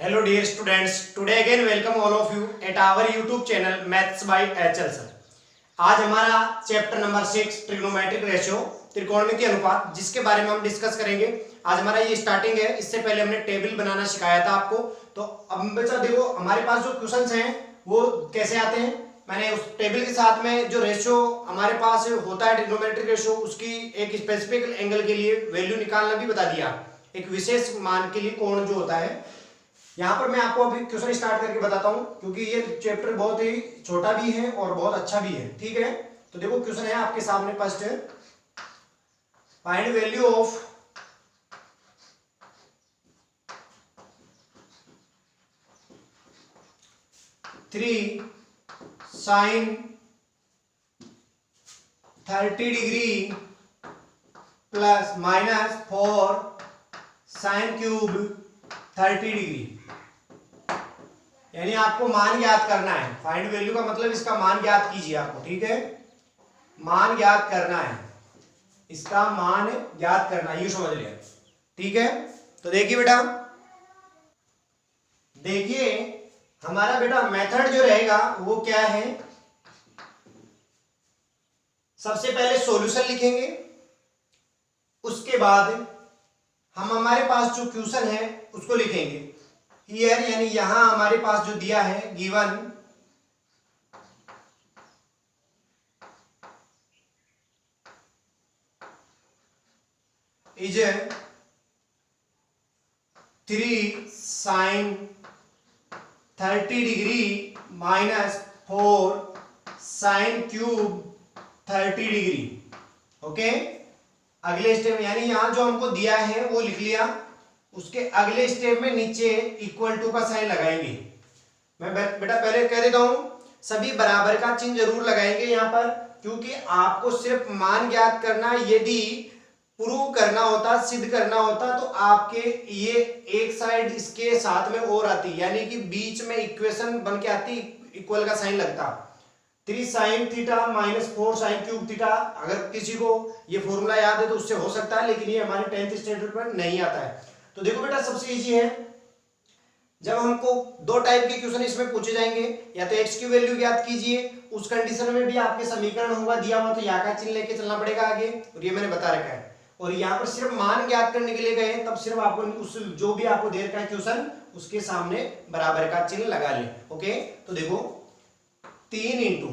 Hello dear students, today again welcome all of you at our YouTube channel Maths by HL sir। आज हमारा chapter number 6 trigonometric ratio त्रिकोणमितीय अनुपात जिसके बारे में हम डिस्कस करेंगे। आज हमारा ये स्टार्टिंग है, इससे पहले हमने टेबल बनाना सिखाया था आपको। तो अब बच्चा देखो हमारे पास जो क्वेश्चंस हैं वो कैसे आते हैं। मैंने उस टेबल के साथ में जो रेशियो हमारे पास होता है ट्रिग्नोमेट्रिक रेशियो, उसकी एक स्पेसिफिक एंगल के लिए वैल्यू निकालना भी बता दिया। एक विशेष मान के लिए कोण जो होता है, यहाँ पर मैं आपको अभी क्वेश्चन स्टार्ट करके बताता हूं क्योंकि ये चैप्टर बहुत ही छोटा भी है और बहुत अच्छा भी है। ठीक है, तो देखो क्वेश्चन है आपके सामने। फर्स्ट है find value of three sign 30 plus minus 4 sine cube 30 यानी आपको मान ज्ञात करना है। फाइंड वैल्यू का मतलब इसका मान ज्ञात कीजिए आपको। ठीक है, मान ज्ञात करना है, इसका मान ज्ञात करना, यू समझ लिया। ठीक है, तो देखिए बेटा, देखिए हमारा बेटा मेथड जो रहेगा वो क्या है। सबसे पहले सॉल्यूशन लिखेंगे, उसके बाद हम हमारे पास जो क्वेश्चन है उसको लिखेंगे। हियर यानी यहां हमारे पास जो दिया है given is 3 sine 30 minus 4 sine cube 30। Okay, अगले स्टेप यानी यहां जो हमको दिया है वो लिख लिया, उसके अगले स्टेप में नीचे इक्वल टू का साइन लगाएंगे। मैं बेटा पहले कह देता हूं, सभी बराबर का चिन्ह जरूर लगाएंगे यहां पर, क्योंकि आपको सिर्फ मान ज्ञात करना, यदि प्रूव करना होता, सिद्ध करना होता तो आपके ये एक साइड इसके साथ में और आती, यानी कि बीच में इक्वेशन बन के आती, इक्वल का साइन लगता। 3 sine theta minus 4 sine cube theta. अगर किसी को ये फॉर्मूला याद है तो उससे हो सकता है, लेकिन ये हमारे 10th स्टैंडर्ड पर नहीं आता है। तो देखो बेटा सबसे इजी है, जब हमको दो टाइप के क्वेश्चन इसमें पूछे जाएंगे, या तो x की वैल्यू ज्ञात कीजिए, उस कंडीशन में भी आपके समीकरण होगा दिया हुआ तो या का चिन्ह लेके चलना पड़ेगा आगे, और ये मैंने बता रखा है। और यहाँ पर सिर्फ मान ज्ञात करने के लिए गए तब सिर्फ आपको उस जो भी आपको दे रखा है क्वेश्चन उसके सामने बराबर का चिन्ह लगा ले। ओके, तो देखो 3 इंटू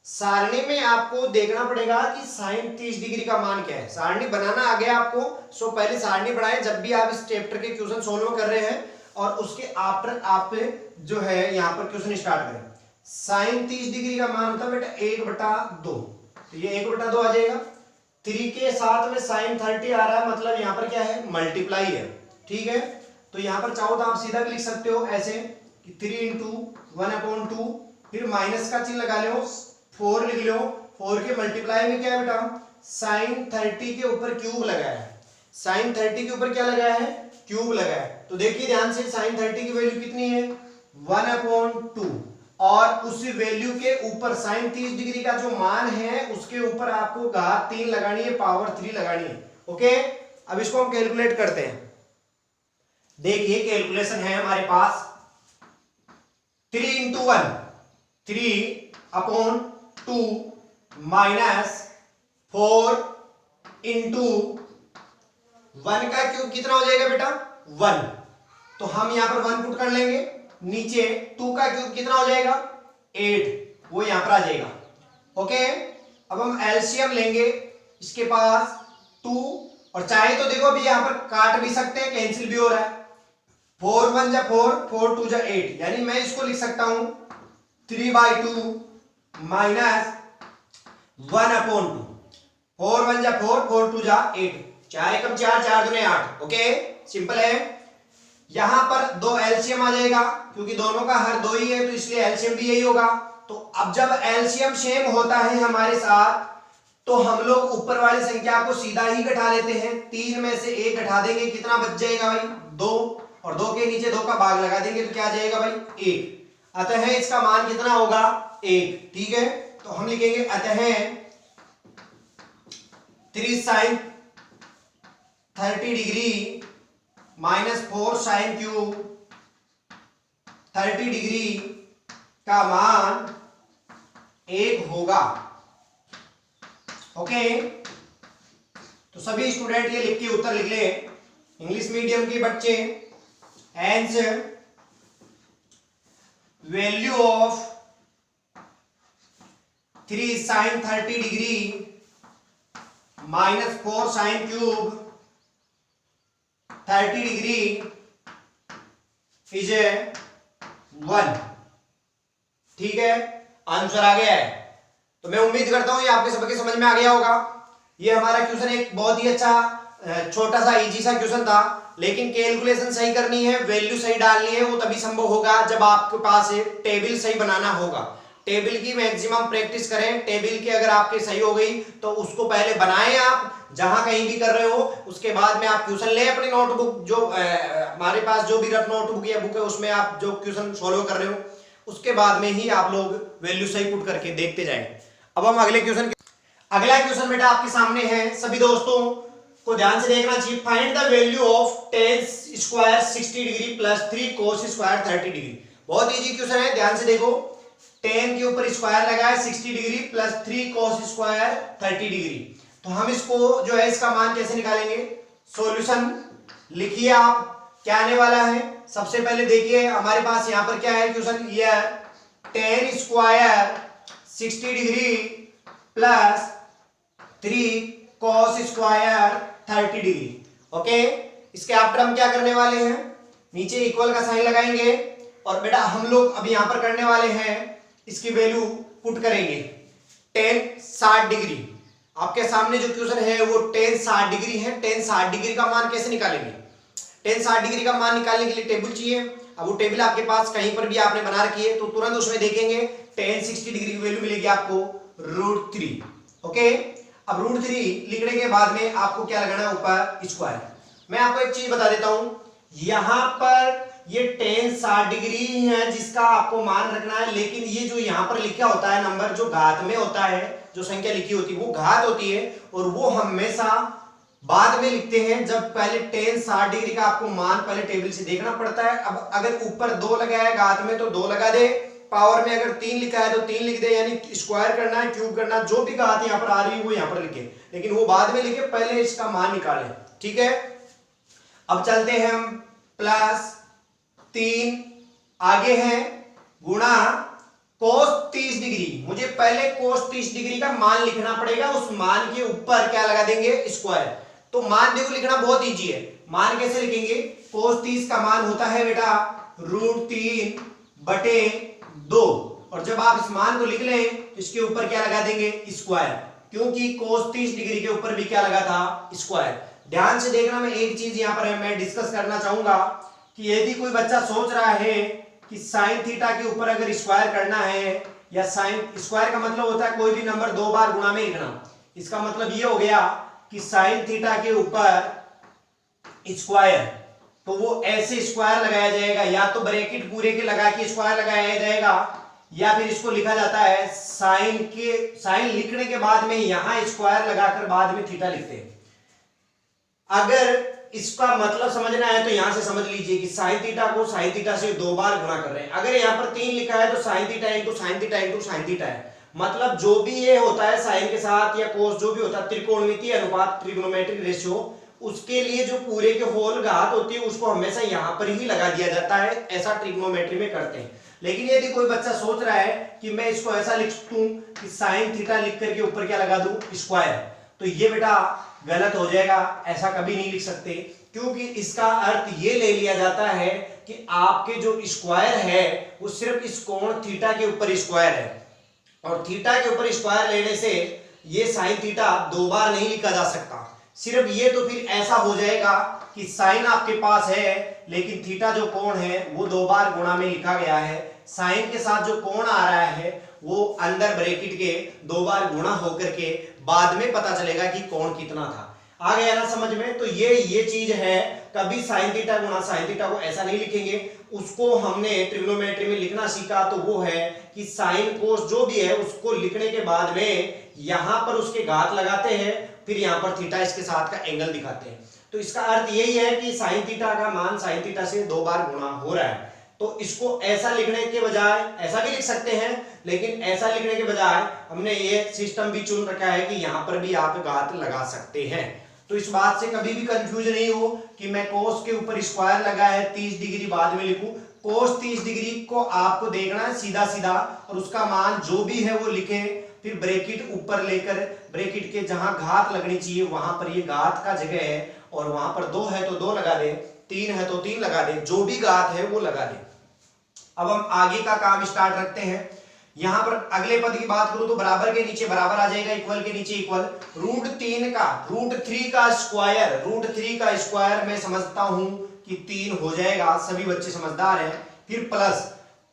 सारणी में आपको देखना पड़ेगा कि साइन 30 डिग्री का मान क्या है। सारणी बनाना आ गया आपको, सो पहले सारणी बनाए जब भी आप इस चैप्टर के क्वेश्चन सोल्व कर रहे हैं, और उसके आफ्टर आप जो है यहाँ पर क्वेश्चन स्टार्ट करें। साइन 30 डिग्री का मान होता है बेटा 1/2, तो ये 1/2 आ जाएगा। 3 के साथ में साइन 30 आ रहा है, मतलब यहाँ पर क्या है, मल्टीप्लाई है। ठीक है, तो यहाँ पर चाहो तो आप सीधा भी लिख सकते हो ऐसे कि 3 इंटू 1/2, फिर माइनस का चिन्ह लगा लो, 4 लिख लो। 4 के मल्टीप्लाई में क्या है बेटा, साइन 30 के ऊपर क्यूब लगाया है। साइन 30 के ऊपर क्या लगाया है, क्यूब लगाया है। तो देखिए ध्यान से, साइन 30 की वैल्यू कितनी है, 1/2, और उस वैल्यू के ऊपर साइन 30 डिग्री का जो मान है उसके ऊपर आपको घात 3 लगानी है, पावर 3 लगानी है। ओके, अब इसको हम कैलकुलेट करते हैं। देखिए कैलकुलेशन है हमारे पास 3 इंटू 1, 3/2 माइनस 4 इंटू 1 का क्यूब कितना हो जाएगा बेटा, 1। तो हम यहां पर 1 पुट कर लेंगे, नीचे 2 का क्यूब कितना हो जाएगा, 8, वो यहां पर आ जाएगा। ओके, अब हम एलसीएम लेंगे, इसके पास 2, और चाहे तो देखो अभी यहां पर काट भी सकते हैं, कैंसिल भी हो रहा है। 4 1 जा 4, 4 2 जा 8, यानी मैं इसको लिख सकता हूं 3/2 माइनस 1/2। 4 1 जा 4, 4 2 जा 8, 4 एकम 4, 4 दूने 8। ओके, सिंपल है। यहां पर 2 एलसीएम आ जाएगा, क्योंकि दोनों का हर 2 ही है तो इसलिए एलसीएम भी यही होगा। तो अब जब एलसीएम सेम होता है हमारे साथ, तो हम लोग ऊपर वाली संख्या को सीधा ही घटा लेते हैं। 3 में से 1 घटा देंगे, कितना बच जाएगा भाई, 2, और 2 के नीचे 2 का भाग लगा देंगे तो क्या आ जाएगा भाई, 1। अतः इसका मान कितना होगा, 1। ठीक है, तो हम लिखेंगे अतः 3 sine 30 degree minus 4 sine cube 30 degree का मान 1 होगा। ओके, तो सभी स्टूडेंट ये लिख के उत्तर लिख ले, इंग्लिश मीडियम के बच्चे। Answer value of 3 sin 30 degree minus 4 sin cube 30 degree is 1। ठीक है, आंसर आ गया है। तो मैं उम्मीद करता हूं ये आपके सबके समझ में आ गया होगा। ये हमारा क्वेश्चन एक बहुत ही अच्छा छोटा सा इजी सा क्वेश्चन था, लेकिन कैलकुलेशन सही करनी है, वैल्यू सही डालनी है, वो तभी संभव होगा जब आपके पास टेबल सही बनाना होगा। टेबल की मैक्सिमम प्रैक्टिस करें। टेबल की अगर आपके सही हो गई तो उसको पहले बनाएं आप, जहां कहीं भी कर रहे हो, उसके बाद में आप क्वेश्चन लें अपनी नोटबुक, जो हमारे पास जो भी रफ नोटबुक या बुक है उसमें आप जो क्वेश्चन सॉल्व कर रहे हो, उसके बाद में ही आप लोग वैल्यू सही पुट करके देखते जाएं। अब हम अगला क्वेश्चन बेटा आपके सामने है, सभी दोस्तों को ध्यान से देखना चाहिए। Find the value of tan square 60 degree plus 3 cos square 30 degree. बहुत इजी क्वेश्चन है, ध्यान से देखो। tan के ऊपर स्क्वायर लगा है 60 degree plus 3 cos square 30 degree. तो हम इसको जो है इसका मान कैसे निकालेंगे? सॉल्यूशन लिखिए आप, क्या आने वाला है। सबसे पहले देखिए हमारे पास यहाँ पर क्या है क्वेश्चन, ये tan square 60 degree plus 3 cos square 30 degree. Okay, इसके आफ्टर हम क्या करने वाले हैं, नीचे इक्वल का साइन लगाएंगे और बेटा हम लोग अभी यहां पर करने वाले हैं, इसकी वैल्यू पुट करेंगे। tan 60 डिग्री आपके सामने जो क्वेश्चन है वो tan 60 डिग्री है। tan 60 डिग्री का मान कैसे निकालेंगे? tan 60 डिग्री का मान निकालने के लिए टेबल चाहिए। अब वो टेबल आपके पास कहीं पर भी आपने बना रखी है तो तुरंत उसमें देखेंगे tan 60 डिग्री की वैल्यू मिलेगी आपको √3। ओके, अब √3 लिखने के बाद में आपको क्या लगाना है, ऊपर स्क्वायर। मैं आपको एक चीज बता देता हूं, यहां पर ये tan 60 डिग्री है जिसका आपको मान रखना है, लेकिन ये जो यहां पर लिखा होता है नंबर, जो घात में होता है, जो संख्या लिखी होती है वो घात होती है, और वो हमेशा बाद में लिखते हैं जब पहले tan 60 डिग्री का आपको मान पहले टेबल से देखना पड़ता है। अब अगर ऊपर 2 लगाया घात में तो 2 लगा दे, पावर में अगर 3 लिखा है तो 3 लिख दे, यानी स्क्वायर करना है, क्यूब करना, जो भी घात यहां पर आ रही है वो यहां पर लिखे, लेकिन वो बाद में लिखे, पहले इसका मान निकालें। ठीक है, अब चलते हैं हम प्लस 3 आगे है गुणा cos 30 डिग्री। मुझे पहले cos 30 डिग्री का मान लिखना पड़ेगा, उस मान के ऊपर क्या लगा देंगे, स्क्वायर। तो मान देखो लिखना बहुत इजी है। मान कैसे लिखेंगे, cos 30 का मान होता है बेटा √3/2, और जब आप इस मान को लिख लें तो इसके ऊपर क्या लगा देंगे, स्क्वायर, क्योंकि cos 30 डिग्री के ऊपर भी क्या लगा था, स्क्वायर। ध्यान से देखना, मैं एक चीज यहां पर मैं डिस्कस करना चाहूंगा कि यदि कोई बच्चा सोच रहा है कि साइन थीटा के ऊपर अगर स्क्वायर करना है, या साइन स्क्वायर का मतलब होता है कोई भी नंबर 2 बार गुणा में लिखना, इसका मतलब ये हो गया कि साइन थीटा के ऊपर स्क्वायर, तो वो ऐसे स्क्वायर लगाया जाएगा, या तो ब्रैकेट पूरे के लगा के स्क्वायर लगाया जाएगा, या फिर इसको लिखा जाता है साइन लिखने के बाद में यहां स्क्वायर लगाकर बाद में थीटा लिखते हैं। अगर इसका मतलब समझना है तो यहां से समझ लीजिए कि साइन थीटा को साइन थीटा से 2 बार गुणा कर रहे हैं। अगर यहां पर 3 लिखा है तो sine theta into sine theta into sine theta है, मतलब जो भी ये होता है साइन के साथ या कोस, जो भी होता है त्रिकोणमितीय अनुपात, ट्रिग्नोमेट्रिक रेशियो, उसके लिए जो पूरे के होल घात होती है उसको हमेशा यहां पर ही लगा दिया जाता है, ऐसा ट्रिग्नोमेट्री में करते हैं। लेकिन यदि कोई बच्चा सोच रहा है कि मैं इसको ऐसा लिख दूं कि साइन थीटा लिख करके ऊपर क्या लगा दूं, स्क्वायर, तो ये बेटा गलत हो जाएगा, ऐसा कभी नहीं लिख सकते, क्योंकि इसका अर्थ ये ले लिया जाता है कि आपके जो स्क्वायर है वो सिर्फ इस कोण थीटा के ऊपर स्क्वायर है, और थीटा के ऊपर स्क्वायर लेने से ये साइन थीटा 2 बार नहीं लिखा जा सकता। सिर्फ ये तो फिर ऐसा हो जाएगा कि साइन आपके पास है लेकिन थीटा जो कोण है वो 2 बार गुणा में लिखा गया है, साइन के साथ जो कोण आ रहा है वो अंदर ब्रैकेट के 2 बार गुणा होकर के बाद में पता चलेगा कि कोण कितना था। आ गया ना समझ में? तो ये चीज है, कभी साइन थीटा गुणा साइन थीटा को ऐसा नहीं लिखेंगे, उसको हमने ट्रिग्नोमेट्री में लिखना सीखा तो वो है कि साइन कोस जो भी है उसको लिखने के बाद में यहां पर उसके घात लगाते हैं, फिर यहां पर थीटा इसके साथ का एंगल दिखाते हैं। तो इसका अर्थ यही है कि साइन थीटा का मान साइन थीटा से 2 बार गुणा हो रहा है। तो इसको ऐसा लिखने के बजाय ऐसा भी लिख सकते हैं, लेकिन ऐसा लिखने के बजाय हमने ये सिस्टम भी चुन रखा है कि यहां पर भी आप घात लगा सकते हैं। तो इस बात से कभी भी कंफ्यूज नहीं हो कि मैं कोस के ऊपर स्क्वायर लगा है 30 डिग्री बाद में लिखूं। कोस 30 डिग्री को आपको देखना है सीधा सीधा और उसका मान जो भी है वो लिखे, फिर ब्रैकेट ऊपर लेकर ब्रैकेट के जहां घात लगनी चाहिए वहां पर ये घात का जगह है और वहां पर 2 है तो 2 लगा दे, 3 है तो 3 लगा दे, जो भी घात है वो लगा दे। अब हम आगे का काम स्टार्ट रखते हैं। यहां पर अगले पद की बात करूं तो बराबर के नीचे बराबर आ जाएगा, इक्वल के नीचे इक्वल, √3 का √3 का स्क्वायर, √3 का स्क्वायर मैं समझता हूं कि 3 हो जाएगा, सभी बच्चे समझदार हैं। फिर प्लस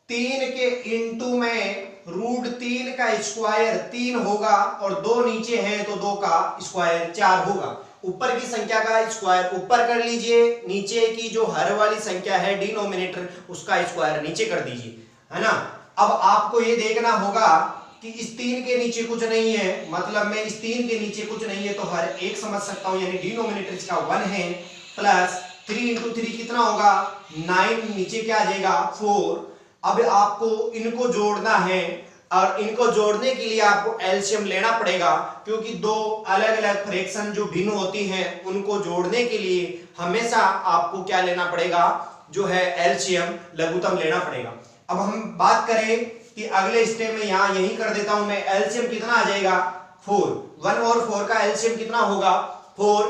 3 के इंटू में √3 का स्क्वायर 3 होगा और 2 नीचे है तो 2 का स्क्वायर 4 होगा। ऊपर की संख्या का स्क्वायर ऊपर कर लीजिए, नीचे की जो हर वाली संख्या है डिनोमिनेटर उसका स्क्वायर नीचे कर दीजिए, है ना। अब आपको ये देखना होगा कि इस 3 के नीचे कुछ नहीं है, मतलब मैं इस 3 के नीचे कुछ नहीं है तो हर एक समझ सकता हूं, यानी डिनोमिनेटर इसका 1 है, प्लस 3 इंटू 3 कितना होगा 9, नीचे क्या आ जाएगा 4। अब आपको इनको जोड़ना है और इनको जोड़ने के लिए आपको एलसीएम लेना पड़ेगा, क्योंकि दो अलग अलग फ्रैक्शन जो भिन्न होती हैं उनको जोड़ने के लिए हमेशा आपको क्या लेना पड़ेगा, जो है एलसीएम लघुत्तम लेना पड़ेगा। अब हम बात करें कि अगले स्टेप में यहां यही कर देता हूं मैं, एलसीएम कितना आ जाएगा 4, 1 और 4 का एलसीएम कितना होगा 4।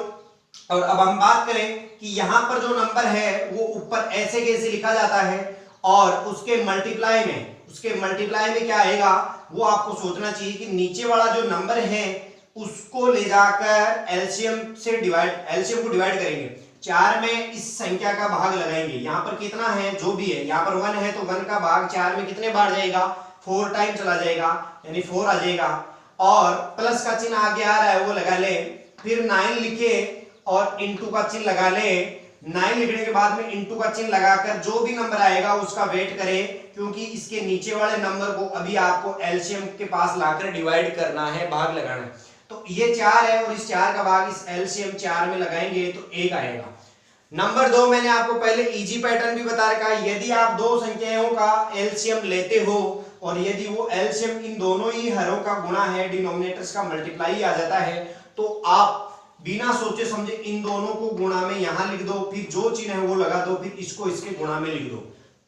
और अब हम बात करें कि यहां पर जो नंबर है वो ऊपर ऐसे कैसे लिखा जाता है और उसके मल्टीप्लाई में क्या आएगा वो आपको सोचना चाहिए कि नीचे वाला जो नंबर है उसको ले जाकर एलसीएम को डिवाइड करेंगे, 4 में इस संख्या का भाग लगाएंगे। यहां पर कितना है जो भी है, यहां पर 1 है तो 1 का भाग 4 में कितने बार जाएगा 4 टाइम चला जाएगा, यानी 4 आ जाएगा। और प्लस का चिन्ह आगे आ रहा है वो लगा ले, फिर 9 लिखे और इंटू का चिन्ह लगा ले। 9 लिखने के बाद में इंटू का चिन्ह लगाकर जो भी नंबर आएगा उसका वेट करें, क्योंकि इसके नीचे वाले नंबर को अभी आपको एलसीएम के पास लाकर डिवाइड करना है, भाग लगाना है। तो ये 4 है और इस 4 का भाग इस एलसीएम 4 में लगाएंगे तो 1 आएगा। नंबर 2 मैंने आपको पहले इजी पैटर्न भी बता रखा है, यदि आप दो संख्याओं का एलसीएम लेते हो और यदि वो एलसीएम इन दोनों ही हरों का गुणा है, डिनोमिनेटर्स का मल्टीप्लाई आ जाता है, तो आप बिना सोचे समझे इन दोनों को गुणा में यहां लिख दो, फिर जो चिन्ह है वो लगा दो, फिर इसको इसके गुणा में लिख दो,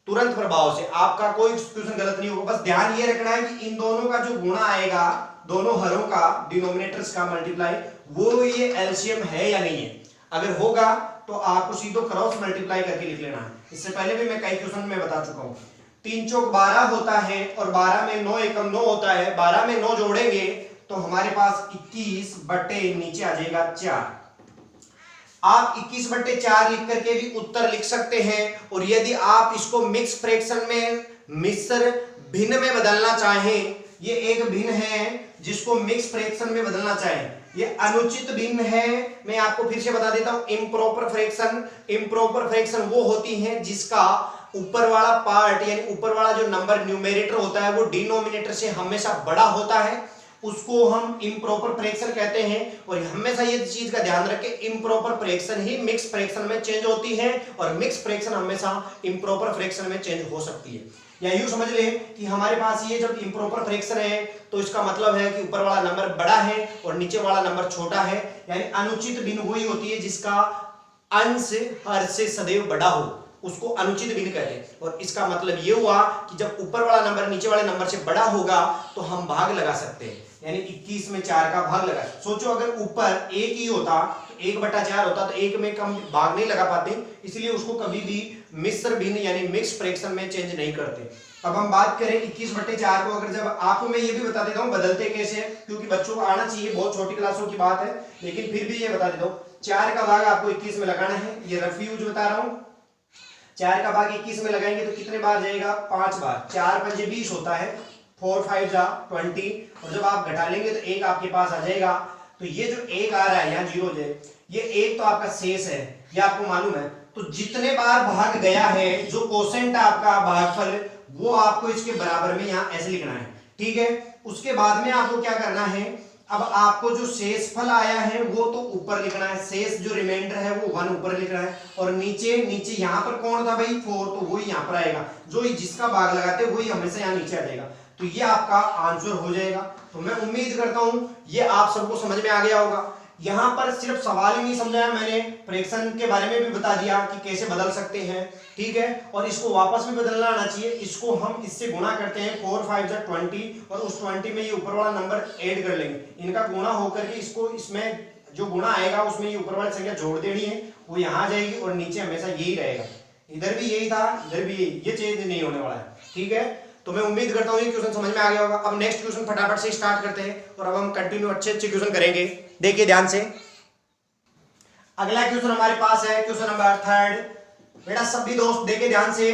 तुरंत प्रभाव से। आपका कोई एक्सक्लूजन गलत नहीं होगा, बस ध्यान ये रखना है कि इन दोनों का जो गुणा आएगा, दोनों हरों का डिनोमिनेटर्स का मल्टीप्लाई, वो ये एलसीएम है या नहीं है। अगर होगा तो आपको सीधो क्रॉस मल्टीप्लाई करके लिख लेना है। इससे पहले भी मैं कई क्वेश्चन में बता चुका हूं। 3 चौक 12 होता है और 12 में 9 एकम 9 होता है, 12 में 9 जोड़ेंगे तो हमारे पास 21 बटे नीचे आ जाएगा 4। आप 21/4 लिख करके भी उत्तर लिख सकते हैं, और यदि आप इसको मिक्स फ्रैक्शन में मिश्र भिन्न में बदलना चाहें, ये एक भिन्न है जिसको मिक्स फ्रैक्शन में बदलना चाहें, ये अनुचित भिन्न है। मैं आपको फिर से बता देता हूं, इम्प्रॉपर फ्रैक्शन वो होती हैं जिसका ऊपर वाला पार्ट यानी ऊपर वाला जो नंबर न्यूमेरेटर होता है वो डिनोमिनेटर से हमेशा बड़ा होता है, उसको हम इम्प्रॉपर फ्रैक्शन कहते हैं। और हमेशा ये चीज का ध्यान रखें, इम्प्रॉपर फ्रैक्शन ही मिक्स फ्रैक्शन में चेंज होती है और मिक्स फ्रैक्शन हमेशा इम्प्रॉपर फ्रैक्शन में चेंज हो सकती है। या यूं समझ लें कि हमारे पास ये जब इम्प्रॉपर फ्रैक्शन है तो इसका मतलब है कि ऊपर वाला नंबर बड़ा है और नीचे वाला नंबर छोटा है, यानी अनुचित भिन्न वही होती है जिसका अंश हर से सदैव बड़ा हो, उसको अनुचित भिन्न कहते हैं। और इसका मतलब ये हुआ कि जब ऊपर वाला नंबर नीचे वाले नंबर से बड़ा होगा तो हम भाग लगा सकते हैं, यानी 21 में 4 का भाग लगा। सोचो अगर ऊपर 1 ही होता तो 1/4 होता तो 1 में कम भाग नहीं लगा पाते, इसलिए उसको कभी भी मिश्र भिन्न यानी मिक्स फ्रैक्शन में चेंज नहीं करते। अब हम बात करें 21/4 को, अगर जब आपको मैं ये भी बता देता हूं बदलते कैसे, क्योंकि बच्चों को आना चाहिए, बहुत छोटी क्लासों की बात है, लेकिन फिर भी ये बता देता हूं। 4 का भाग आपको 21 में लगाना है, ये रफ यूज बता रहा हूं। 4 का भाग 21 में लगाएंगे तो कितने बार जाएगा 5 बार, 4 पंजे 20 होता है, 4 5 जा 20, और जब आप घटा लेंगे तो 1 आपके पास आ जाएगा। तो ये जो 1 आ रहा है यहाँ 0 जाए, ये 1 तो आपका शेष है, ये आपको मालूम है। तो जितने बार भाग गया है, जो कोसेंट आपका भागफल, वो आपको इसके बराबर में यहाँ ऐसे लिखना है, ठीक है। उसके बाद में आपको क्या करना है, अब आपको जो शेष फल आया है वो तो ऊपर लिखना है, शेष जो रिमाइंडर है वो 1 ऊपर लिखना है, और नीचे नीचे यहाँ पर कौन था भाई 4, तो वही यहाँ पर आएगा, जो जिसका भाग लगाते वही हमेशा यहाँ नीचे आ जाएगा। तो ये आपका आंसर हो जाएगा। तो मैं उम्मीद करता हूं ये आप सबको समझ में आ गया होगा। यहां पर सिर्फ सवाल ही नहीं समझाया मैंने, फ्रैक्शन के बारे में भी बता दिया कि कैसे बदल सकते हैं, ठीक है, और इसको वापस भी बदलना आना चाहिए। इसको हम इससे गुणा करते हैं, 4 5 जा 20, और उस 20 में ये ऊपर वाला नंबर ऐड कर लेंगे, इनका गुणा होकर के इसको इसमें जो गुणा आएगा उसमें ये ऊपर वाली संख्या जोड़ देनी है, वो यहाँ आ जाएगी, और नीचे हमेशा यही रहेगा। इधर भी यही था, इधर भी यही, ये चेंज नहीं होने वाला है, ठीक है। तो मैं उम्मीद करता हूँ ये क्वेश्चन समझ में आ गया होगा। अब नेक्स्ट क्वेश्चन फटाफट से स्टार्ट करते हैं, और अब हम कंटिन्यू अच्छे अच्छे क्वेश्चन करेंगे। देखिए ध्यान से, अगला क्वेश्चन हमारे पास है क्वेश्चन नंबर 3। बेटा सभी दोस्त देखिए ध्यान से,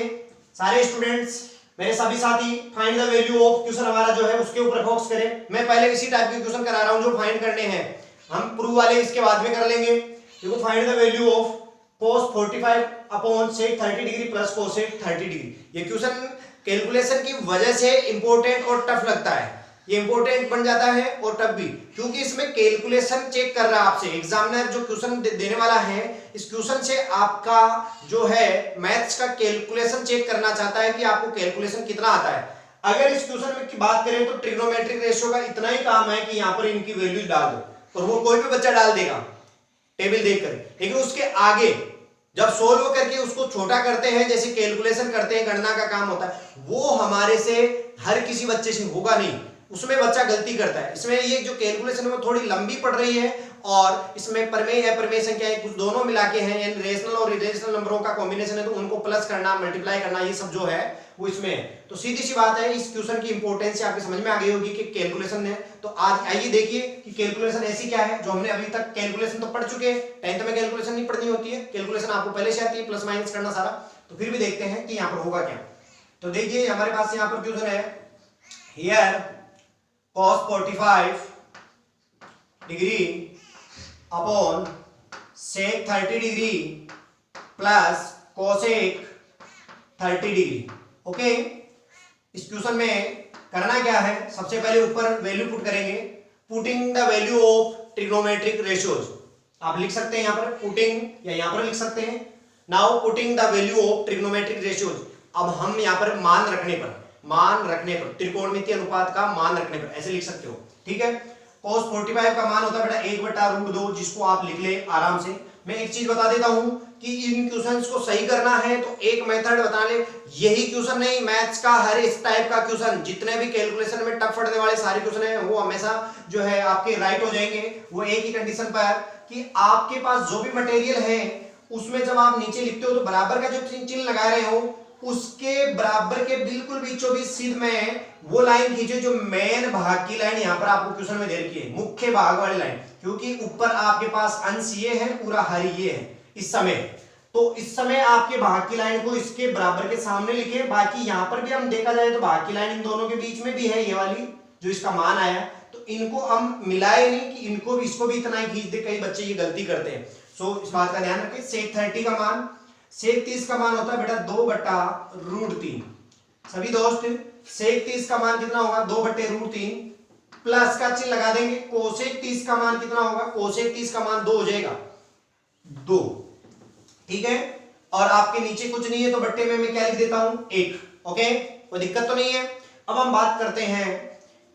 सारे स्टूडेंट्स, मेरे सभी साथी, find the value of, question हमारा जो है उसके ऊपर फोकस करें। मैं पहले इसी टाइप के क्वेश्चन करा रहा हूं जो फाइंड करने हैं, हम प्रूव वाले इसके बाद में कर लेंगे। देखो, find the value of cos 45 upon sec 30 degree plus cosec 30 degree. ये क्वेश्चन कैलकुलेशन की वजह से इंपॉर्टेंट और टफ लगता है, ये इंपॉर्टेंट बन जाता है और टफ भी, क्योंकि इसमें कैलकुलेशन चेक कर रहा है आपसे एग्जामिनर। जो क्वेश्चन देने वाला है, इस क्वेश्चन से आपका जो है मैथ्स का कैलकुलेशन चेक करना चाहता है कि आपको कैलकुलेशन कितना आता है। अगर इस क्वेश्चन में की बात करें तो ट्रिग्नोमेट्रिक रेशियो का इतना ही काम है कि यहाँ पर इनकी वैल्यूज डाल दो, और वो कोई भी बच्चा डाल देगा टेबल देखकर। लेकिन उसके आगे जब सोल्व करके उसको छोटा करते हैं, जैसे कैलकुलेशन करते हैं, गणना का काम होता है, वो हमारे से हर किसी बच्चे से होगा नहीं, उसमें बच्चा गलती करता है। इसमें ये जो कैलकुलेशन है वो थोड़ी लंबी पड़ रही है, और इसमें प्रमेय है, प्रमेय संख्याएं कुछ दोनों मिला के हैं, यानी रेशनल और इरेशनल नंबरों का कॉम्बिनेशन है, तो उनको प्लस करना, मल्टीप्लाई करना, ये सब जो है वो इसमें है। तो सीधी सी बात है, इस क्वेश्चन की इंपॉर्टेंस आपके समझ में आ गई होगी कि कैलकुलेशन है। तो आज आइए देखिए कि कैलकुलेशन ऐसी क्या है, जो हमने अभी तक कैलकुलेशन तो पढ़ चुके हैं, 10th में कैलकुलेशन नहीं पढ़नी होती है, कैलकुलेशन आपको पहले से आती है, प्लस माइनस करना सारा। तो फिर भी देखते हैं कि यहाँ पर होगा क्या। तो देखिए हमारे पास यहाँ पर क्वेश्चन है, here cos 45 degree upon sec 30 degree plus cosec 30 degree. Okay, इस क्वेश्चन में करना क्या है, सबसे पहले ऊपर वैल्यू पुट करेंगे, putting the value of trigonometric ratios. आप लिख सकते हैं यहाँ पर पुटिंग, या यहाँ पर लिख सकते हैं now putting the value of trigonometric ratios. अब हम यहाँ पर मान रखने पर त्रिकोणमितीय अनुपात का मान रखने पर ऐसे लिख सकते हो, ठीक है। cos 45 का मान होता है बेटा 1/√2, जिसको आप लिख ले आराम से। मैं एक चीज बता देता हूं कि इन क्वेश्चंस को सही करना है तो एक मेथड बता ले, यही क्वेश्चन नहीं, मैथ्स का हर इस टाइप का क्वेश्चन, जितने भी कैलकुलेशन में टफ पड़ने वाले सारे क्वेश्चन है, वो हमेशा जो है आपके राइट हो जाएंगे। वो एक ही कंडीशन पर कि आपके पास जो भी मटेरियल है उसमें जब आप नीचे लिखते हो तो बराबर का जो चिन्ह लगा रहे हो उसके बराबर के बिल्कुल बीचों बीच सीध में वो लाइन खींचे जो मेन भाग की लाइन यहाँ पर आपको क्वेश्चन में दे रखी है, मुख्य भाग वाली लाइन, क्योंकि ऊपर आपके पास अंश ये है, पूरा हर ये है इस समय। तो इस समय आपके भाग की लाइन को इसके बराबर के सामने लिखे। बाकी यहाँ पर भी हम देखा जाए तो भाग की लाइन इन दोनों के बीच में भी है, ये वाली जो इसका मान आया, तो इनको हम मिलाए नहीं कि इनको भी इसको भी इतना ही खींच दे, कई बच्चे ये गलती करते हैं। सो इस बात का ध्यान रखें। sec 30 का मान, sec 30 का मान होता है बेटा 2/√3। सभी दोस्त sec 30 का मान कितना होगा 2/√3, प्लस का चिन्ह लगा देंगे। cosec 30 का मान कितना होगा, cosec 30 का मान 2 हो जाएगा, 2, ठीक है। और आपके नीचे कुछ नहीं है तो बट्टे में मैं क्या लिख देता हूं 1। ओके, कोई दिक्कत तो नहीं है। अब हम बात करते हैं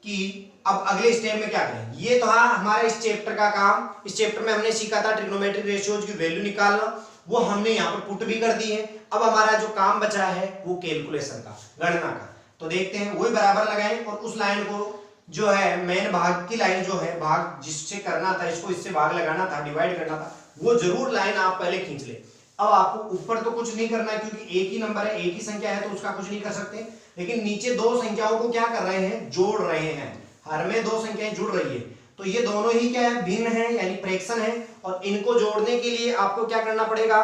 कि अब अगले स्टेप में क्या करें। ये तो हाँ हमारा इस चैप्टर का काम, इस चैप्टर में हमने सीखा था ट्रिग्नोमेट्रिक रेशियोज की वैल्यू निकालना, वो हमने यहाँ पर पुट भी कर दी है। अब हमारा जो काम बचा है वो कैलकुलेशन का, गणना का। तो देखते हैं, वही बराबर लगाएं और उस लाइन को जो है मेन भाग की लाइन जो है, भाग जिससे करना था, इसको इससे भाग लगाना था, डिवाइड करना था, वो जरूर लाइन आप पहले खींच ले। अब आपको ऊपर तो कुछ नहीं करना है क्योंकि एक ही नंबर है, एक ही संख्या है, तो उसका कुछ नहीं कर सकते। लेकिन नीचे दो संख्याओं को क्या कर रहे हैं, जोड़ रहे हैं। हर में दो संख्याएं जुड़ रही है, तो ये दोनों ही क्या है, भिन्न है, यानी फ्रैक्शन है। और इनको जोड़ने के लिए आपको क्या करना पड़ेगा,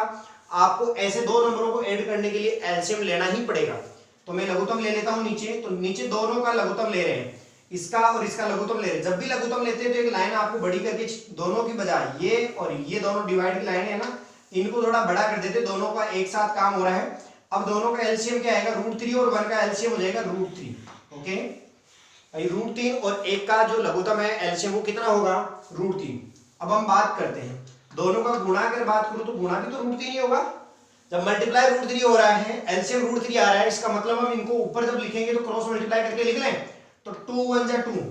आपको ऐसे दो नंबरों को ऐड करने के लिए एलसीएम लेना ही पड़ेगा। तो मैं लघुत्तम ले लेता हूं नीचे, तो नीचे दोनों का लघुत्तम ले रहे हैं, इसका और इसका लघुत्तम ले रहे हैं। जब भी लघुत्तम लेते हैं तो एक लाइन आपको बड़ी करके, दोनों की बजाय ये और ये दोनों डिवाइड की लाइन है ना, इनको थोड़ा बड़ा कर देते, दोनों का एक साथ काम हो रहा है। अब दोनों का एलसीएम क्या आएगा, √3, और 1 का एलसीएम हो जाएगा √3। ओके, √3 और 1 का जो लघुत्तम है एलसीएम वो कितना होगा √3। अब हम बात करते हैं दोनों का गुणा कर बात करूं तो गुणा भी तो √3 ही होगा। जब मल्टीप्लाई √3 हो रहा है एलसीएम √3 आ रहा है, इसका मतलब हम इनको ऊपर जब लिखेंगे तो क्रॉस मल्टीप्लाई करके लिख लें तो 2 1 जा 2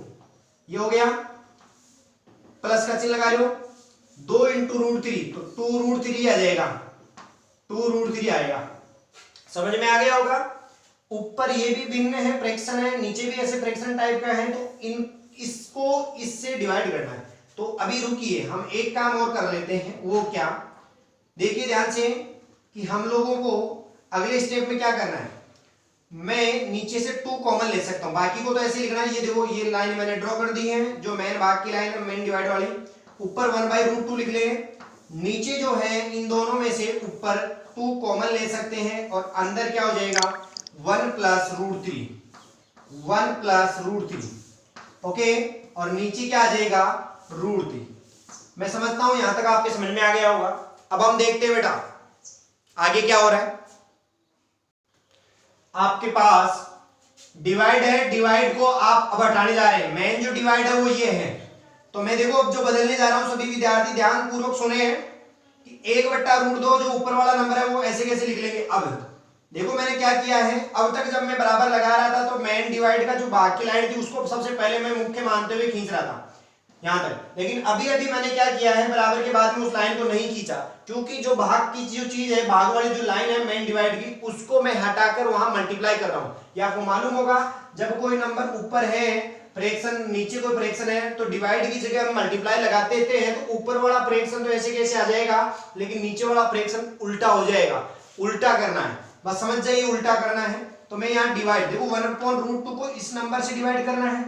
ये हो गया, प्लस का चिन्ह लगा लो 2 × √3 तो 2 √3 आ जाएगा, 2 √3 आएगा। समझ में आ गया होगा। ऊपर ये भी भिन्न है फ्रैक्शन है, नीचे भी ऐसे फ्रैक्शन टाइप का है, तो इसको इससे डिवाइड करना है। तो अभी रुकिए हम एक काम और कर लेते हैं, वो क्या देखिए ध्यान से कि हम लोगों को अगले स्टेप में क्या करना है। मैं नीचे से 2 कॉमन ले सकता हूं, बाकी को तो ऐसे लिखना है। ये देखो ये लाइन मैंने ड्रॉ कर दी है जो मेन भाग की लाइन है, मेन डिवाइड वाली। ऊपर 1/√2 लिख लेंगे, नीचे जो है इन दोनों में से ऊपर 2 कॉमन ले सकते हैं और अंदर क्या हो जाएगा 1 + √3 ओके, और नीचे क्या आ जाएगा √3। मैं समझता हूं यहां तक आपके समझ में आ गया होगा। अब हम देखते हैं बेटा आगे क्या हो रहा है। आपके पास डिवाइड है, डिवाइड को आप अब हटाने जा रहे हैं। मेन जो डिवाइड है वो ये है, तो मैं देखो अब जो बदलने जा रहा हूं सभी विद्यार्थी ध्यान पूर्वक सुने कि 1/√2 जो ऊपर वाला नंबर है वो ऐसे कैसे लिख लेंगे। अब देखो मैंने क्या किया है, अब तक जब मैं बराबर लगा रहा था तो मेन डिवाइड का जो भाग की लाइन थी उसको सबसे पहले मैं मुख्य मानते हुए खींच रहा था यहां तक, लेकिन अभी मैंने क्या किया है बराबर के बाद में उस लाइन को नहीं खींचा, क्योंकि जो भाग की जो चीज है भाग वाली जो लाइन है मेन डिवाइड की उसको मैं हटाकर वहां मल्टीप्लाई कर रहा हूं। ये आपको मालूम होगा जब कोई नंबर ऊपर है फ्रैक्शन नीचे कोई फ्रैक्शन है तो डिवाइड की जगह हम मल्टीप्लाई लगाते हैं तो ऊपर वाला फ्रैक्शन तो ऐसे कैसे आ जाएगा, लेकिन नीचे वाला फ्रैक्शन उल्टा हो जाएगा। उल्टा करना है, बस समझ जाइए उल्टा करना है। तो मैं यहाँ डिवाइड देखो 1/√2 को इस नंबर से डिवाइड करना है।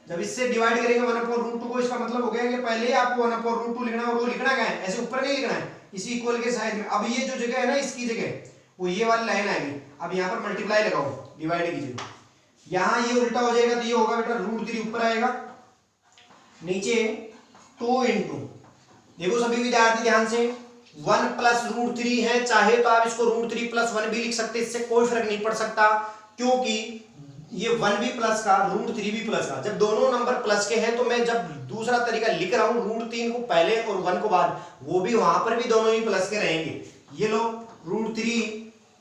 जब इससे डिवाइड करेंगे 1/√2 को, इसका मतलब हो गया कि पहले ही आपको 1/√2 लिखना है और वो लिखना क्या है ऐसे ऊपर नहीं लिखना है, इसी इक्वल के साइड में। अब ये जो जगह है ना इसकी जगह वो ये वाली लाइन आएगी। अब यहाँ पर मल्टीप्लाई लगाओ डिवाइड की जगह, यहाँ ये उल्टा हो जाएगा तो ये होगा बेटा √3 ऊपर आएगा, नीचे 2 × देखो सभी विद्यार्थी ध्यान से 1 + √3 है, चाहे तो आप इसको √3 + 1 भी लिख सकते, इससे कोई फर्क नहीं पड़ सकता, क्योंकि ये 1 भी प्लस का √3 भी प्लस का, जब दोनों नंबर प्लस के हैं तो मैं जब दूसरा तरीका लिख रहा हूं √3 को पहले और 1 को बाद, वो भी वहां पर भी दोनों ही प्लस के रहेंगे। ये लो √3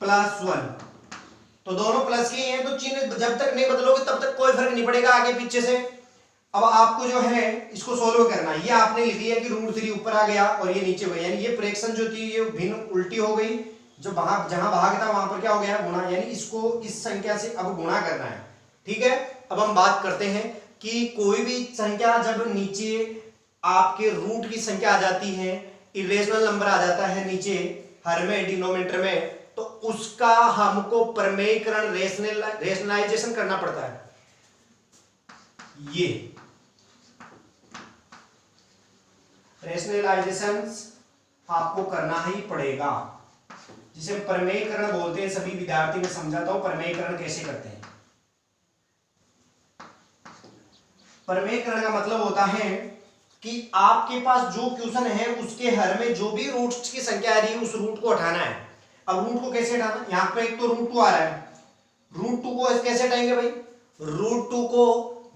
+ 1 तो दोनों प्लस के ही हैं, तो चिन्ह जब तक नहीं बदलोगे तब तक कोई फर्क नहीं पड़ेगा आगे पीछे से। अब आपको जो है इसको सोल्व करना है। ये आपने लिख लिया कि √3 ऊपर आ गया और ये नीचे हो गया, यानी ये फ्रैक्शन जो थी ये भिन्न उल्टी हो गई, जो भाग जहां भाग था वहां पर क्या हो गया गुणा, यानी इसको इस संख्या से अब गुणा करना है। ठीक है, अब हम बात करते हैं कि कोई भी संख्या जब नीचे आपके रूट की संख्या आ जाती है, इरेशनल नंबर आ जाता है नीचे हर में डिनोमिनेटर में, तो उसका हमको प्रमेयकरण रेशनलाइजेशन करना पड़ता है। ये रेशनलाइजेशन आपको करना ही पड़ेगा, जिसे प्रमेयकरण बोलते हैं। सभी विद्यार्थी में समझाता हूं प्रमेयकरण कैसे करते हैं। प्रमेयकरण का मतलब होता है कि आपके पास जो क्वेश्चन है उसके हर में जो भी रूट्स की संख्या आ रही है उस रूट को हटाना है। अब रूट को कैसे हटाना, यहाँ पे एक तो √2 आ रहा है, √2 को कैसे हटाएंगे भाई, √2 को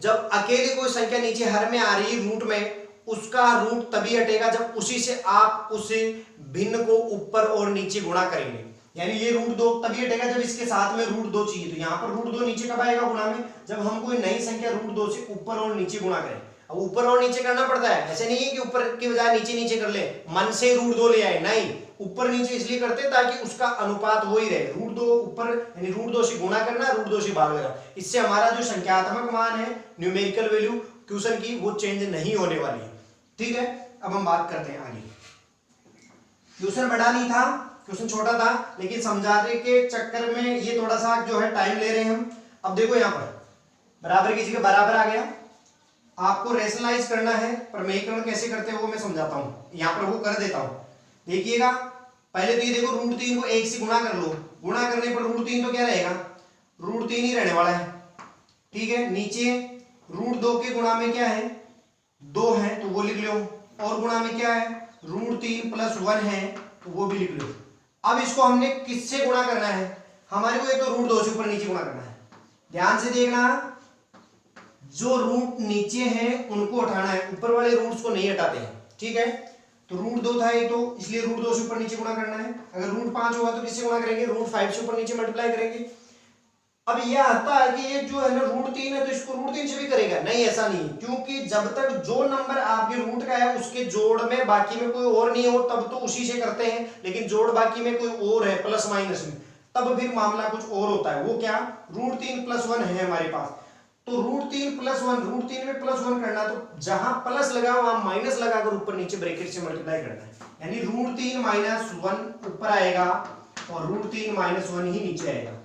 जब अकेली कोई संख्या नीचे हर में आ रही है रूट में, उसका रूट तभी हटेगा जब उसी से आप उसे भिन्न को ऊपर और नीचे गुणा करेंगे। यानी ये √2 तभी हटेगा जब इसके साथ में √2 चाहिए, तो यहाँ पर √2 नीचे कब आएगा गुणा में, जब हम कोई नई संख्या √2 से ऊपर और नीचे गुणा करें। अब ऊपर और नीचे करना पड़ता है, ऐसे नहीं है कि ऊपर की बजाय नीचे नीचे कर ले, मन से √2 ले आए, नहीं, ऊपर नीचे इसलिए करते ताकि उसका अनुपात हो ही रहे, √2 ऊपर यानी √2 से गुणा करना, √2 से भाग लेना। इससे हमारा जो संख्यात्मक मान है न्यूमेरिकल वैल्यू क्वेश्चन की वो चेंज नहीं होने वाली है। ठीक है, अब हम बात करते हैं आगे। क्वेश्चन बड़ा नहीं था, क्वेश्चन छोटा था, लेकिन समझाने के चक्कर में ये थोड़ा सा जो है टाइम ले रहे हैं हम। अब देखो यहाँ पर बराबर की जगह बराबर आ गया, आपको रेशनलाइज करना है, प्रमेयकरण कैसे करते हैं वो मैं समझाता हूँ, यहाँ पर वो कर देता हूँ। देखिएगा पहले तो ये देखो √3 को 1 से गुणा कर लो, गुणा करने पर √3 तो क्या रहेगा √3 ही रहने वाला है। ठीक है, नीचे √2 के गुणा में क्या है 2 है तो वो लिख लो, और गुणा में क्या है √3 + 1 है तो वो भी लिख लो। अब इसको हमने किससे गुणा करना है, हमारे को एक तो √2 से ऊपर नीचे गुणा करना है। ध्यान से देखना, जो रूट नीचे हैं उनको उठाना है, ऊपर वाले रूट्स को नहीं हटाते हैं, ठीक है। तो रूट 2 था ये, तो इसलिए रूट 2 से ऊपर नीचे गुणा करना है। अगर रूट 5 होगा तो किससे गुणा करेंगे, रूट 5 से ऊपर नीचे मल्टीप्लाई करेंगे। अब ये आता है कि ये जो है ना रूट 3 है तो इसको रूट 3 से भी करेगा, नहीं ऐसा नहीं, क्योंकि जब तक जो नंबर आपके रूट का है उसके जोड़ में बाकी में कोई और नहीं हो तब तो उसी से करते हैं, लेकिन जोड़ बाकी में कोई और है प्लस माइनस में, तब फिर मामला कुछ और होता है। वो क्या, रूट 3 प्लस 1 है हमारे पास, तो रूट 3 प्लस 1, रूट 3 में प्लस 1 करना, तो जहां प्लस लगा वहां माइनस लगाकर ऊपर नीचे ब्रैकेट से मल्टीप्लाई करना है, यानी रूट 3 माइनस 1 ऊपर आएगा और रूट 3 माइनस 1 ही नीचे आएगा।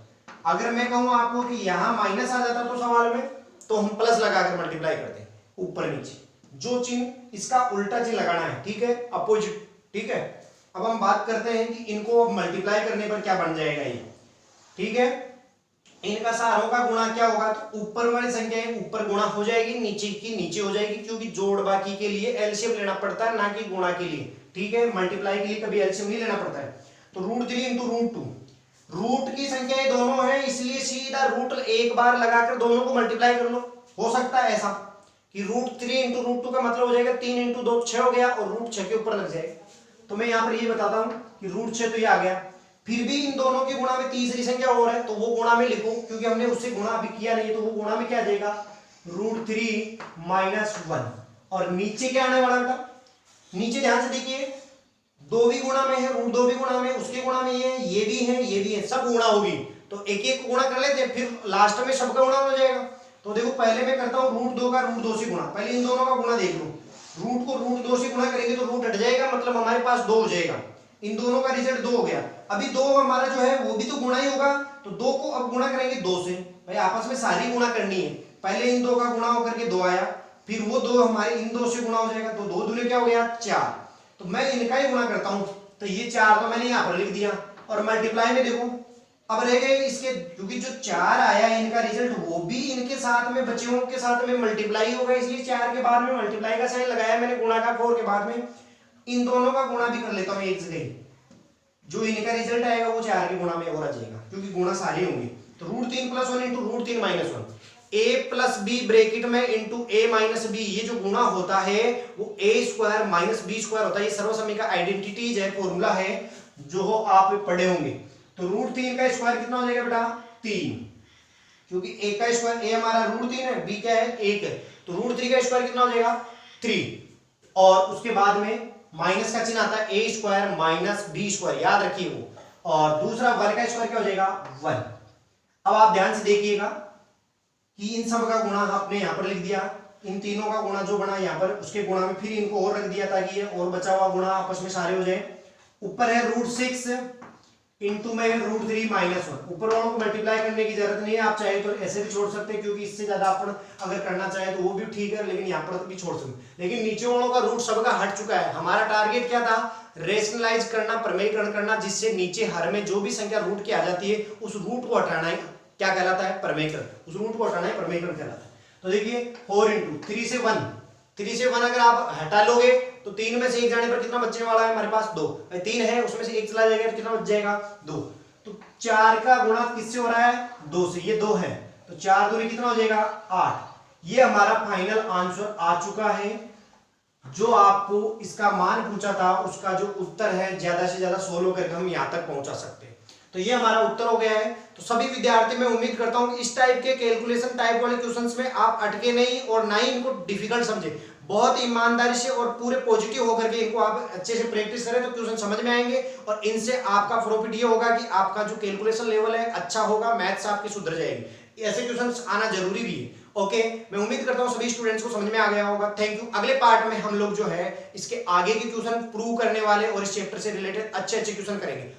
अगर मैं कहूं आपको कि यहां माइनस आ जाता तो सवाल में, तो हम प्लस लगाकर मल्टीप्लाई करते हैं ऊपर नीचे, जो चिन्ह इसका उल्टा चिन्ह लगाना है, ठीक है, अपोजिट, ठीक है। अब हम बात करते हैं कि इनको अब मल्टीप्लाई करने पर क्या बन जाएगा ये, ठीक है। इनका सारों का गुणा क्या होगा, तो ऊपर वाली संख्या ऊपर गुणा हो जाएगी, नीचे की नीचे हो जाएगी, क्योंकि जोड़ बाकी के लिए एलसीएम लेना पड़ता है ना कि गुणा के लिए, ठीक है। मल्टीप्लाई के लिए कभी एलसीएम नहीं लेना पड़ता है। तो रूट 3 इंटू रूट 2, रूट की संख्याएं दोनों हैं इसलिए सीधा रूट एक बार लगाकर दोनों को मल्टीप्लाई कर लो। हो सकता है ऐसा कि रूट 3 इंटू रूट 2 का मतलब हो जाएगा 3 इंटू 2 6 हो गया और रूट 6 के ऊपर लग जाएगा। तो मैं यहाँ पर ये बताता हूँ कि रूट 6 तो ये आ गया, फिर भी इन दोनों के गुणा में तीसरी संख्या और है तो वो गुणा में लिखो, क्योंकि हमने उससे गुणा अभी किया नहीं, तो वो गुणा में क्या देगा, रूट 3 माइनस 1। और नीचे क्या आने वाला बेटा, नीचे ध्यान से देखिए, 2 भी गुणा में है, रूट 2 भी गुणा में, उसके गुणा में ये भी है, ये भी है, सब गुणा होगी, तो एक एक को गुणा कर लेते हैं, फिर लास्ट में सबका गुणा हो जाएगा। तो देखो पहले मैं करता हूँ रूट 2 का रूट 2 से गुणा, पहले इन दोनों का गुणा देख लो, रूट को रूट 2 से गुणा करेंगे तो रूट हट जाएगा, मतलब हमारे पास 2 हो जाएगा, इन दोनों का रिजल्ट 2 हो गया। अभी 2 हमारा जो है वो भी तो गुणा ही होगा, तो 2 को अब गुणा करेंगे 2 से, भाई आपस में सारी गुणा करनी है, पहले इन 2 का गुणा होकर के 2 आया, फिर वो 2 हमारे इन 2 से गुणा हो जाएगा, तो 2 दूनी क्या हो गया 4, तो मैं इनका ही गुणा करता हूं, तो ये 4 तो मैंने यहां पर लिख दिया, और मल्टीप्लाई में देखो अब रह गए इसके, क्योंकि जो 4 आया इनका रिजल्ट वो भी इनके साथ में बच्चों के साथ में मल्टीप्लाई होगा, इसलिए 4 के बाद में मल्टीप्लाई का साइन लगाया मैंने, गुणा का 4 के बाद में इन दोनों का गुणा भी कर लेता हूं एक जगह, जो इनका रिजल्ट आएगा वो 4 के गुणा में और आ जाएगा, क्योंकि गुणा सारे होंगे। तो root 3 plus 1 into root 3 minus 1, a plus b bracket में इंटू a माइनस बी, ये जो गुणा होता है वो a square minus b square होता है, ये सर्वसम्य का आइडेंटिटीज है, फॉर्मूला है जो आप पढ़े होंगे। तो रूट 3 का स्क्वायर कितना हो जाएगा बेटा 3, क्योंकि a का स्क्वायर, a हमारा रूट 3 है, b क्या है 1 है, तो रूट 3 का स्क्वायर कितना हो जाएगा 3, और उसके बाद में माइनस का चिन्ह आता है a square minus b square, याद रखिए वो, और दूसरा 1 का स्क्वायर क्या हो जाएगा 1। अब आप ध्यान से देखिएगा कि इन सब का गुणा आपने यहां पर लिख दिया, इन तीनों का गुणा जो बना यहां पर उसके गुणा में फिर इनको और रख दिया ताकि ये और बचा हुआ गुणा आपस में सारे हो जाए। ऊपर है रूट 6 इंटू में रूट 3 माइनस 1, ऊपर वालों को मल्टीप्लाई करने की जरूरत नहीं है, आप चाहे तो ऐसे भी छोड़ सकते हैं, क्योंकि इससे ज्यादा अपन अगर करना चाहे तो वो भी ठीक है, लेकिन यहाँ पर भी छोड़ सकते, लेकिन नीचे वालों का रूट सबका हट चुका है। हमारा टारगेट क्या था, रेशनलाइज करना, प्रमेयकरण करना, जिससे नीचे हर में जो भी संख्या रूट की आ जाती है उस रूट को हटाना है, क्या कहलाता है प्रमेयकरण, उस रूट को हटाना है प्रमेयकरण कहलाता है। तो देखिए 4 इंटू 3 से 1, 3 से 1 अगर आप हटा लोगे तो 3 में से 1 जाने पर कितना बचने वाला है हमारे पास 2, 3 है उसमें से 1 चला जाएगा तो कितना बच जाएगा 2, तो 4 का गुणा किससे हो रहा है 2 से, ये 2 है तो 4 दूनी कितना हो जाएगा 8। ये हमारा फाइनल आंसर आ चुका है, जो आपको इसका मान पूछा था उसका जो उत्तर है ज्यादा से ज्यादा सोल्व करके हम यहाँ तक पहुंचा सकते हैं। तो ये हमारा उत्तर हो गया है। तो सभी विद्यार्थी मैं उम्मीद करता हूं कि इस टाइप के कैलकुलेशन टाइप वाले क्वेश्चंस में आप अटके नहीं और ना ही इनको डिफिकल्ट समझे, बहुत ईमानदारी से और पूरे पॉजिटिव होकर के इनको आप अच्छे से प्रैक्टिस करें तो क्वेश्चन समझ में आएंगे, और इनसे आपका प्रॉफिट ये होगा कि आपका जो कैलकुलेशन लेवल है अच्छा होगा, मैथ्स आपकी सुधर जाएगी, ऐसे क्वेश्चंस आना जरूरी भी है। ओके, मैं उम्मीद करता हूं सभी स्टूडेंट्स को समझ में आ गया होगा। Thank you. अगले पार्ट में हम लोग जो है इसके आगे के क्वेश्चन प्रूव करने वाले और इस चैप्टर से रिलेटेड अच्छे क्वेश्चन करेंगे।